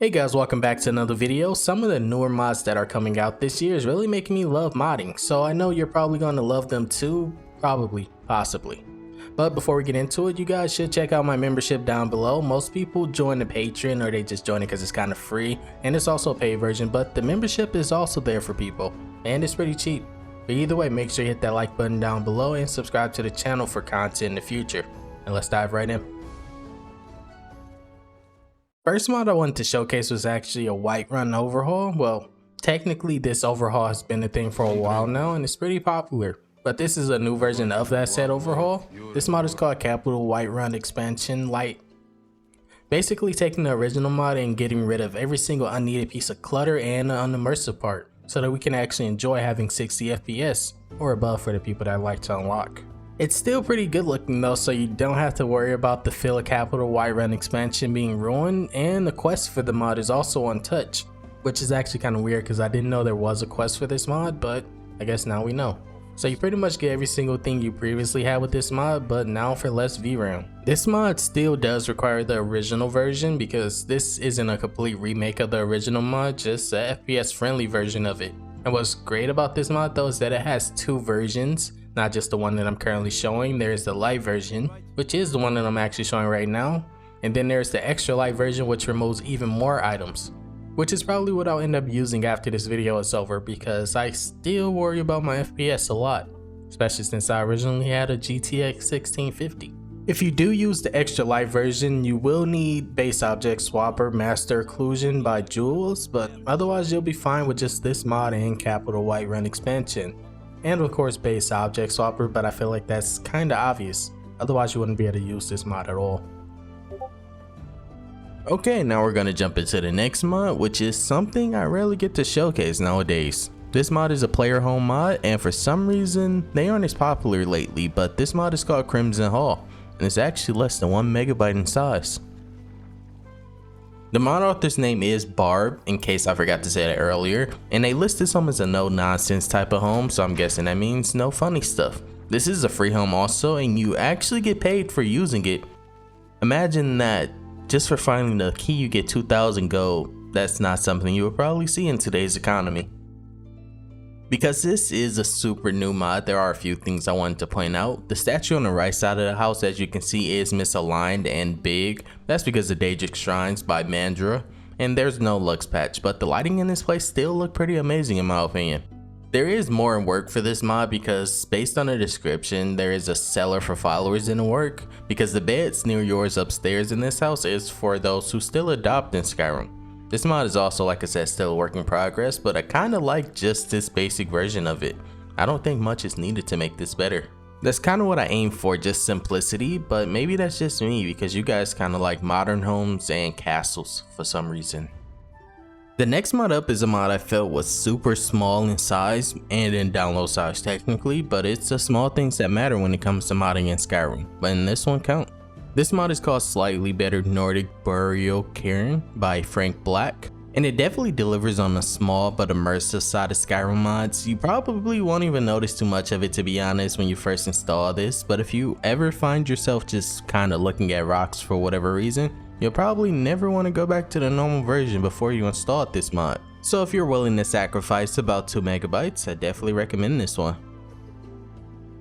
Hey guys, welcome back to another video. Some of the newer mods that are coming out this year is really making me love modding, so I know you're probably going to love them too, probably, possibly. But before we get into it, you guys should check out my membership down below. Most people join the Patreon or they just join it because it's kind of free, and it's also a paid version, but the membership is also there for people, and it's pretty cheap. But either way, make sure you hit that like button down below and subscribe to the channel for content in the future. And let's dive right in. First mod I wanted to showcase was actually a Whiterun overhaul. Well, technically this overhaul has been a thing for a while now and it's pretty popular. But this is a new version of that said overhaul. This mod is called Capital Whiterun Expansion Lite. Basically taking the original mod and getting rid of every single unneeded piece of clutter and the unimmersive part, so that we can actually enjoy having 60 FPS or above for the people that like to unlock. It's still pretty good looking though, so you don't have to worry about the feel of Capital Whiterun expansion being ruined, and the quest for the mod is also untouched, which is actually kind of weird because I didn't know there was a quest for this mod, but I guess now we know. So you pretty much get every single thing you previously had with this mod, but now for less VRAM. This mod still does require the original version because this isn't a complete remake of the original mod, just a FPS friendly version of it. And what's great about this mod though is that it has two versions. Not just the one that I'm currently showing. There's the light version, which is the one that I'm actually showing right now. And then there's the extra light version, which removes even more items, which is probably what I'll end up using after this video is over, because I still worry about my FPS a lot, especially since I originally had a GTX 1650. If you do use the extra light version, you will need base object swapper master occlusion by Jules, but otherwise you'll be fine with just this mod and Capital Whiterun expansion. And of course base object swapper, but I feel like that's kinda obvious. Otherwise you wouldn't be able to use this mod at all. Okay, now we're gonna jump into the next mod, which is something I rarely get to showcase nowadays. This mod is a player home mod, and for some reason they aren't as popular lately, but this mod is called Crimson Hall, and it's actually less than 1 megabyte in size. The mod author's name is Barb, in case I forgot to say that earlier, and they listed some as a no nonsense type of home, so I'm guessing that means no funny stuff. This is a free home also, and you actually get paid for using it. Imagine that, just for finding the key you get 2,000 gold. That's not something you would probably see in today's economy. Because this is a super new mod, there are a few things I wanted to point out. The statue on the right side of the house, as you can see, is misaligned and big. That's because of Daedric Shrines by Mandra, and there's no Lux patch, but the lighting in this place still look pretty amazing in my opinion. There is more work for this mod because based on the description, there is a cellar for followers in the work, because the beds near yours upstairs in this house is for those who still adopt in Skyrim. This mod is also, like I said, still a work in progress, but I kinda like just this basic version of it. I don't think much is needed to make this better. That's kinda what I aim for, just simplicity, but maybe that's just me because you guys kinda like modern homes and castles for some reason. The next mod up is a mod I felt was super small in size and in download size technically, but it's the small things that matter when it comes to modding in Skyrim, but in this one count. This mod is called Slightly Better Nordic Burial Cairns by Frank Black, and it definitely delivers on the small but immersive side of Skyrim mods. You probably won't even notice too much of it, to be honest, when you first install this, but if you ever find yourself just kinda looking at rocks for whatever reason, you'll probably never want to go back to the normal version before you install this mod. So if you're willing to sacrifice about 2 megabytes, I definitely recommend this one.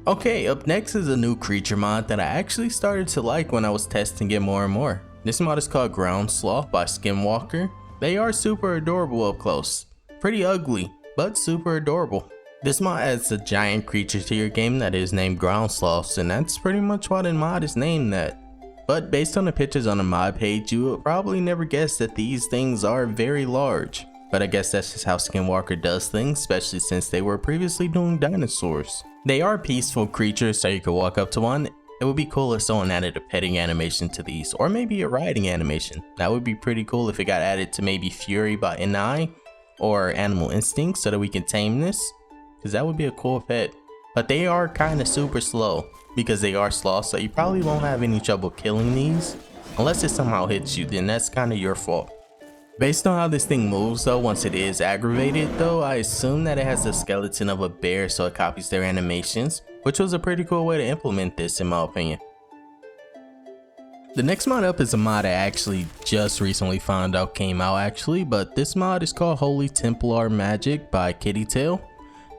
Okay, up next is a new creature mod that I actually started to like when I was testing it more and more. This mod is called Ground Sloth by Skinwalker. They are super adorable up close. Pretty ugly, but super adorable. This mod adds a giant creature to your game that is named Ground Sloths, and that's pretty much why the mod is named that. But based on the pictures on the mod page, you would probably never guess that these things are very large. But I guess that's just how Skinwalker does things, especially since they were previously doing dinosaurs. They are peaceful creatures, so you could walk up to one. It would be cool if someone added a petting animation to these, or maybe a riding animation. That would be pretty cool if it got added to maybe Fury by NI, or Animal Instinct, so that we can tame this, because that would be a cool pet. But they are kinda super slow, because they are sloths, so you probably won't have any trouble killing these. Unless it somehow hits you, then that's kinda your fault. Based on how this thing moves though, once it is aggravated though, I assume that it has the skeleton of a bear so it copies their animations, which was a pretty cool way to implement this in my opinion. The next mod up is a mod I actually just recently found out came out actually, but this mod is called Holy Templar Magic by Kittytail.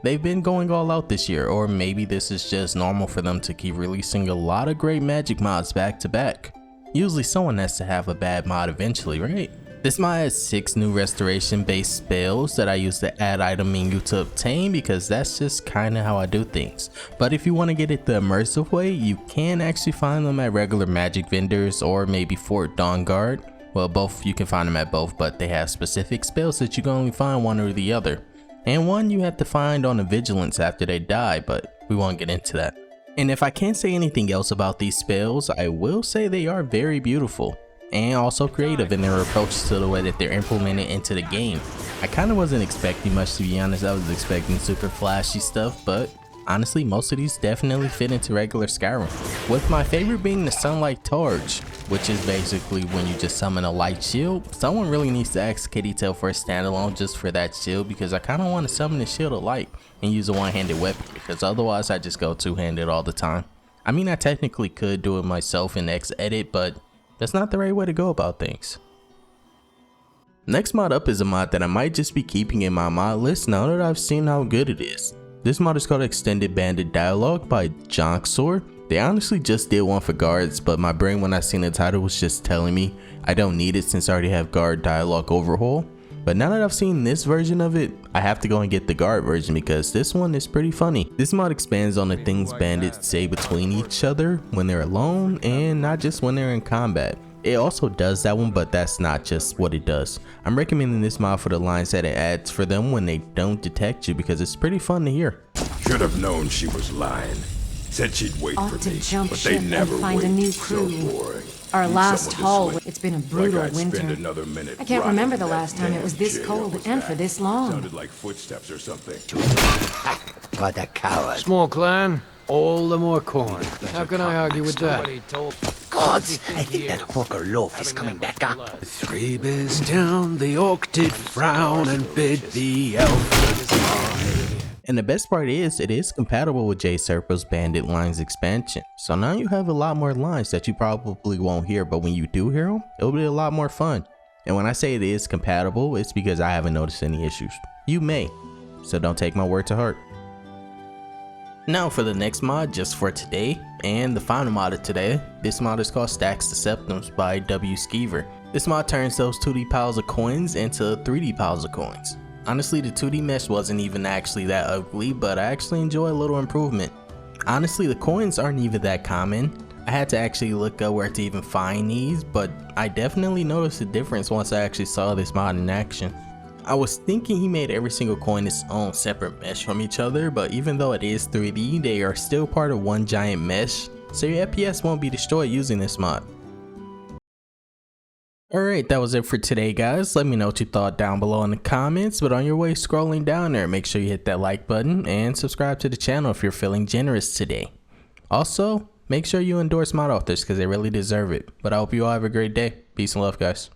They've been going all out this year, or maybe this is just normal for them to keep releasing a lot of great magic mods back to back. Usually someone has to have a bad mod eventually, right? This mod has 6 new restoration based spells that I use the add item menu to obtain because that's just kinda how I do things. But if you want to get it the immersive way, you can actually find them at regular magic vendors or maybe Fort Dawnguard. Well, both, you can find them at both, but they have specific spells that you can only find one or the other. And one you have to find on a vigilance after they die, but we won't get into that. And if I can't say anything else about these spells, I will say they are very beautiful and also creative in their approach to the way that they're implemented into the game. I kinda wasn't expecting much, to be honest. I was expecting super flashy stuff, but honestly most of these definitely fit into regular Skyrim. With my favorite being the Sunlight Torch, which is basically when you just summon a light shield. Someone really needs to ask Kittytail for a standalone just for that shield, because I kinda wanna summon the shield of light and use a one-handed weapon, because otherwise I just go two-handed all the time. I mean, I technically could do it myself in X-Edit, but that's not the right way to go about things. Next mod up is a mod that I might just be keeping in my mod list now that I've seen how good it is. This mod is called Extended Bandit Dialogue by Jonksor. They honestly just did one for guards, but my brain when I seen the title was just telling me I don't need it since I already have guard dialogue overhaul. But now that I've seen this version of it, I have to go and get the guard version because this one is pretty funny. This mod expands on the things bandits say between each other when they're alone and not just when they're in combat. It also does that one, but that's not just what it does. I'm recommending this mod for the lines that it adds for them when they don't detect you because it's pretty fun to hear. Should have known she was lying. Said she'd wait Ought for to me, jump but they ship never and find wait. a new So crew. boring. Our Need last someone to haul, swing. it's been a brutal Like I'd winter. spend another minute I can't rotting remember the in last that time it was damn this chair cold was and back. for this long. Sounded like footsteps or something. What a coward. Small clan, all the more corn. How can I argue with that? Gods, I think that hawker loaf is coming back up. 3 bears down, the orc did frown and bid the elf. And the best part is, it is compatible with J Serpo's Bandit Lines expansion. So now you have a lot more lines that you probably won't hear, but when you do hear them, it'll be a lot more fun. And when I say it is compatible, it's because I haven't noticed any issues. You may, so don't take my word to heart. Now for the next mod just for today, and the final mod of today. This mod is called Stacks the Septims by W. Skeever. This mod turns those 2D piles of coins into 3D piles of coins. Honestly, the 2D mesh wasn't even actually that ugly, but I actually enjoy a little improvement. Honestly, the coins aren't even that common. I had to actually look up where to even find these, but I definitely noticed a difference once I actually saw this mod in action. I was thinking he made every single coin its own separate mesh from each other, but even though it is 3D, they are still part of one giant mesh, so your FPS won't be destroyed using this mod. Alright, that was it for today guys. Let me know what you thought down below in the comments, but on your way scrolling down there, make sure you hit that like button and subscribe to the channel if you're feeling generous today. Also, make sure you endorse mod authors because they really deserve it. But I hope you all have a great day. Peace and love guys.